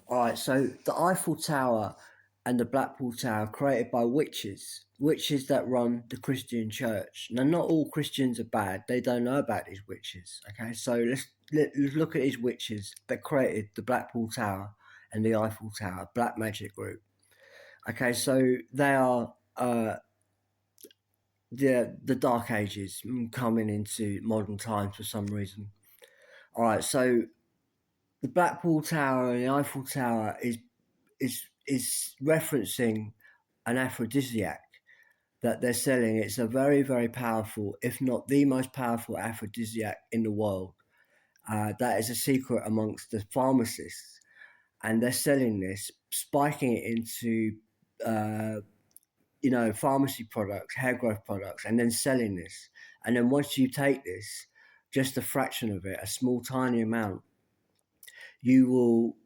All right, so the Eiffel Tower and the Blackpool Tower created by witches that run the Christian church. Now, not all Christians are bad; they don't know about these witches. Okay, so let's look at these witches that created the Blackpool Tower and the Eiffel Tower, Black Magic Group. Okay, so they are the Dark Ages coming into modern times for some reason. All right, so the Blackpool Tower and the Eiffel Tower is referencing an aphrodisiac that they're selling. It's a very, very powerful, if not the most powerful aphrodisiac in the world. That is a secret amongst the pharmacists, and they're selling this, spiking it into, uh, pharmacy products, hair growth products, and then selling this. And then once you take this, just a fraction of it, a small, tiny amount, you will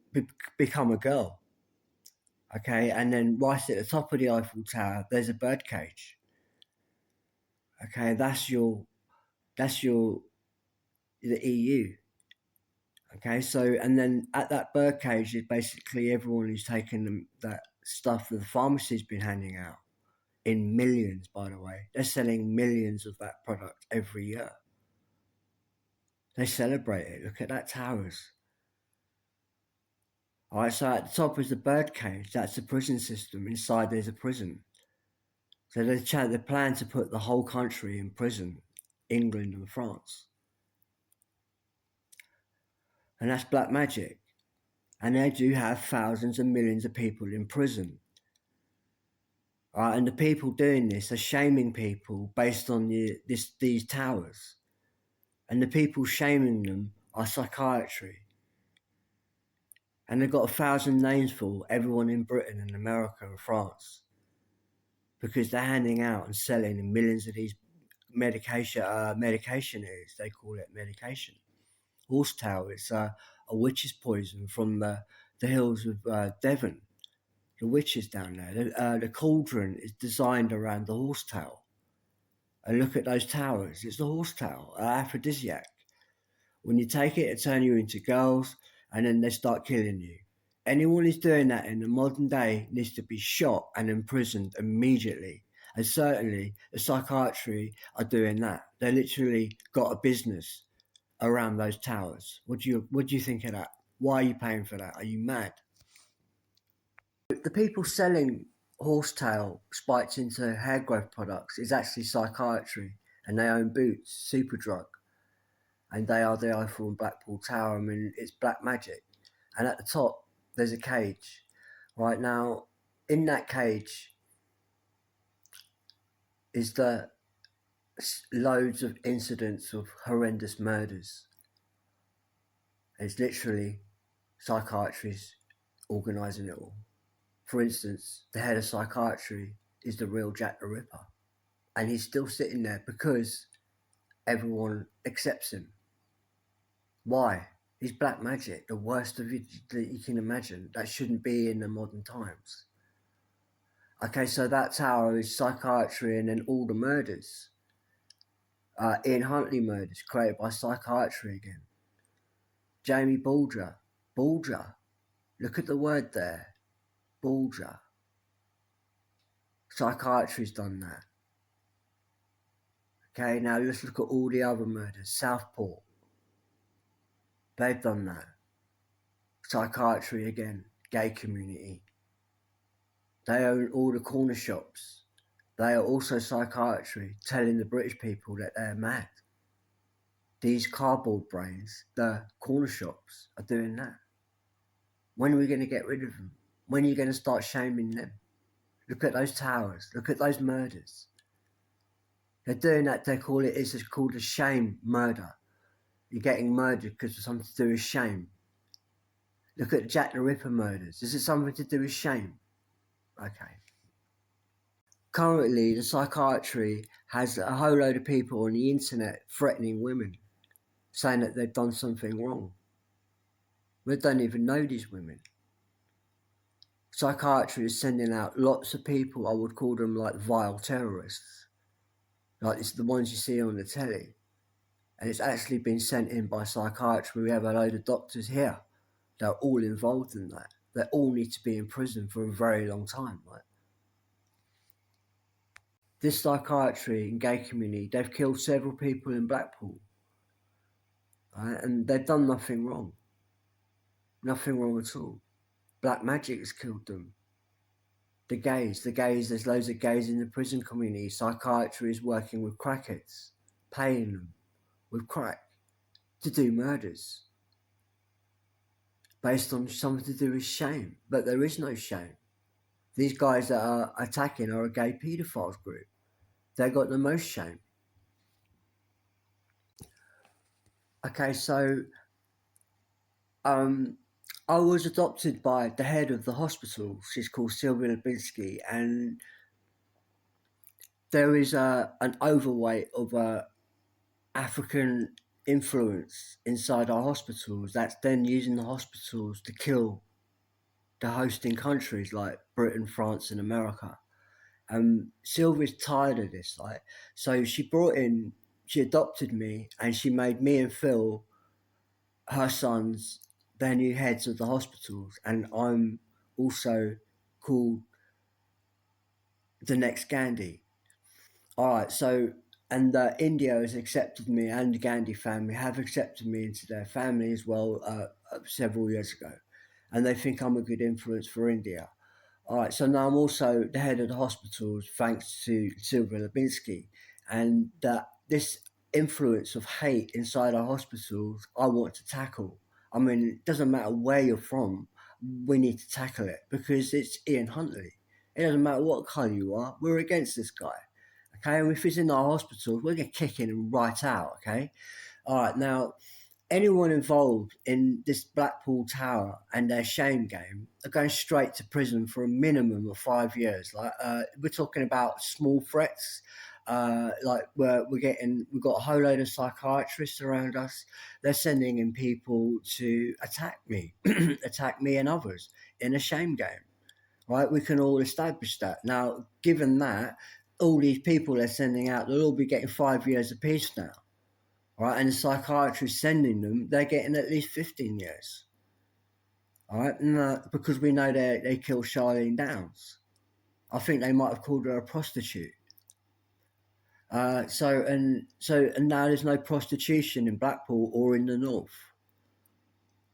become a girl. Okay, and then right at the top of the Eiffel Tower, there's a bird cage. Okay, that's your the EU. Okay, so and then at that bird cage is basically everyone who's taken that stuff that the pharmacy's been handing out in millions. By the way, they're selling millions of that product every year. They celebrate it. Look at that towers. All right, so at the top is the bird cage. That's the prison system. Inside there's a prison. So they plan to put the whole country in prison, England and France. And that's black magic. And they do have thousands and millions of people in prison. Right, and the people doing this are shaming people based on these towers. And the people shaming them are psychiatry. And they've got 1,000 names for everyone in Britain and America and France. Because they're handing out and selling millions of these medication they call it medication. Horse tower, it's a witch's poison from the hills of Devon. The witches down there. The cauldron is designed around the horse tail. And look at those towers. It's the horse tail, aphrodisiac. When you take it, it turns you into girls, and then they start killing you. Anyone who's doing that in the modern day needs to be shot and imprisoned immediately. And certainly, the psychiatry are doing that. They literally got a business around those towers. What do you think of that? Why are you paying for that? Are you mad? The people selling horsetail spiked into hair growth products is actually psychiatry, and they own Boots, Superdrug, and they are the Eiffel and Blackpool Tower. I mean, it's black magic. And at the top, there's a cage. Right now, in that cage is the loads of incidents of horrendous murders. It's literally psychiatry's organising it all. For instance, the head of psychiatry is the real Jack the Ripper. And he's still sitting there because everyone accepts him. Why? He's black magic, the worst of it that you can imagine. That shouldn't be in the modern times. Okay, so that tower is psychiatry and then all the murders. Ian Huntley murders created by psychiatry again. Jamie Bulger. Bulger. Look at the word there. Bulger. Psychiatry's done that. Okay, now let's look at all the other murders. Southport. They've done that. Psychiatry again. Gay community. They own all the corner shops. They are also psychiatry, telling the British people that they're mad. These cardboard brains, the corner shops, are doing that. When are we going to get rid of them? When are you going to start shaming them? Look at those towers. Look at those murders. They're doing that. It's called a shame murder. You're getting murdered because of something to do with shame. Look at Jack the Ripper murders. Is it something to do with shame? Okay. Currently, the psychiatry has a whole load of people on the internet threatening women, saying that they've done something wrong. We don't even know these women. Psychiatry is sending out lots of people, I would call them like vile terrorists. Like it's the ones you see on the telly. And it's actually been sent in by psychiatry. We have a load of doctors here that are all involved in that. They all need to be in prison for a very long time, right? This psychiatry and gay community, they've killed several people in Blackpool, right? And they've done nothing wrong. Nothing wrong at all. Black magic has killed them. The gays, there's loads of gays in the prison community. Psychiatry is working with crackheads, paying them with crack to do murders based on something to do with shame. But there is no shame. These guys that are attacking are a gay paedophiles group. They got the most shame. Okay, so um, I was adopted by the head of the hospital. She's called Sylvia Lubinsky, and there is an overweight of African influence inside our hospitals that's then using the hospitals to kill the hosting countries like Britain, France, and America. Sylvia's tired of this, like, so she adopted me, and she made me and Phil, her sons, their new heads of the hospitals, and I'm also called the next Gandhi. All right, so and India has accepted me, and the Gandhi family have accepted me into their family as well several years ago, and they think I'm a good influence for India. All right, so now I'm also the head of the hospitals thanks to Sylvia Lubinsky, and that this influence of hate inside our hospitals, I want to tackle. I mean, it doesn't matter where you're from, we need to tackle it because it's Ian Huntley. It doesn't matter what colour you are, we're against this guy. Okay, and if he's in our hospitals, we're going to kick him right out. Okay, all right, now anyone involved in this Blackpool Tower and their shame game are going straight to prison for a minimum of 5 years. Like we're talking about small threats. Like we've got a whole load of psychiatrists around us. They're sending in people to attack me, attack me and others in a shame game. Right? We can all establish that. Now, given that, all these people they're sending out, they'll all be getting 5 years apiece now, right? And the psychiatrist sending them, they're getting at least 15 years, all right? And, because we know they killed Charlene Downs. I think they might have called her a prostitute. And now there's no prostitution in Blackpool or in the north,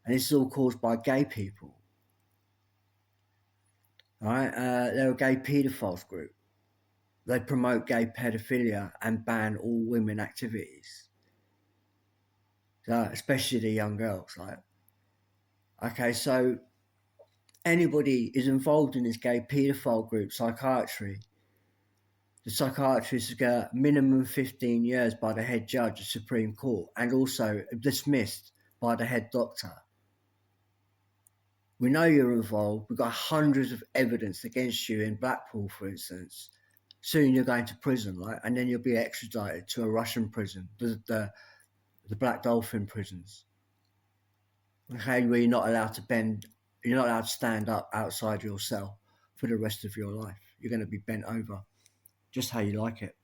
and this is all caused by gay people. All right, they're a gay paedophiles group. They promote gay pedophilia and ban all women activities, especially the young girls. Right? Okay, so anybody is involved in this gay paedophile group, psychiatry, the psychiatrist got minimum 15 years by the head judge of Supreme Court and also dismissed by the head doctor. We know you're involved. We've got hundreds of evidence against you in Blackpool, for instance. Soon you're going to prison, right? And then you'll be extradited to a Russian prison, the Black Dolphin prisons. Okay, where you're not allowed to you're not allowed to stand up outside your cell for the rest of your life. You're going to be bent over, just how you like it.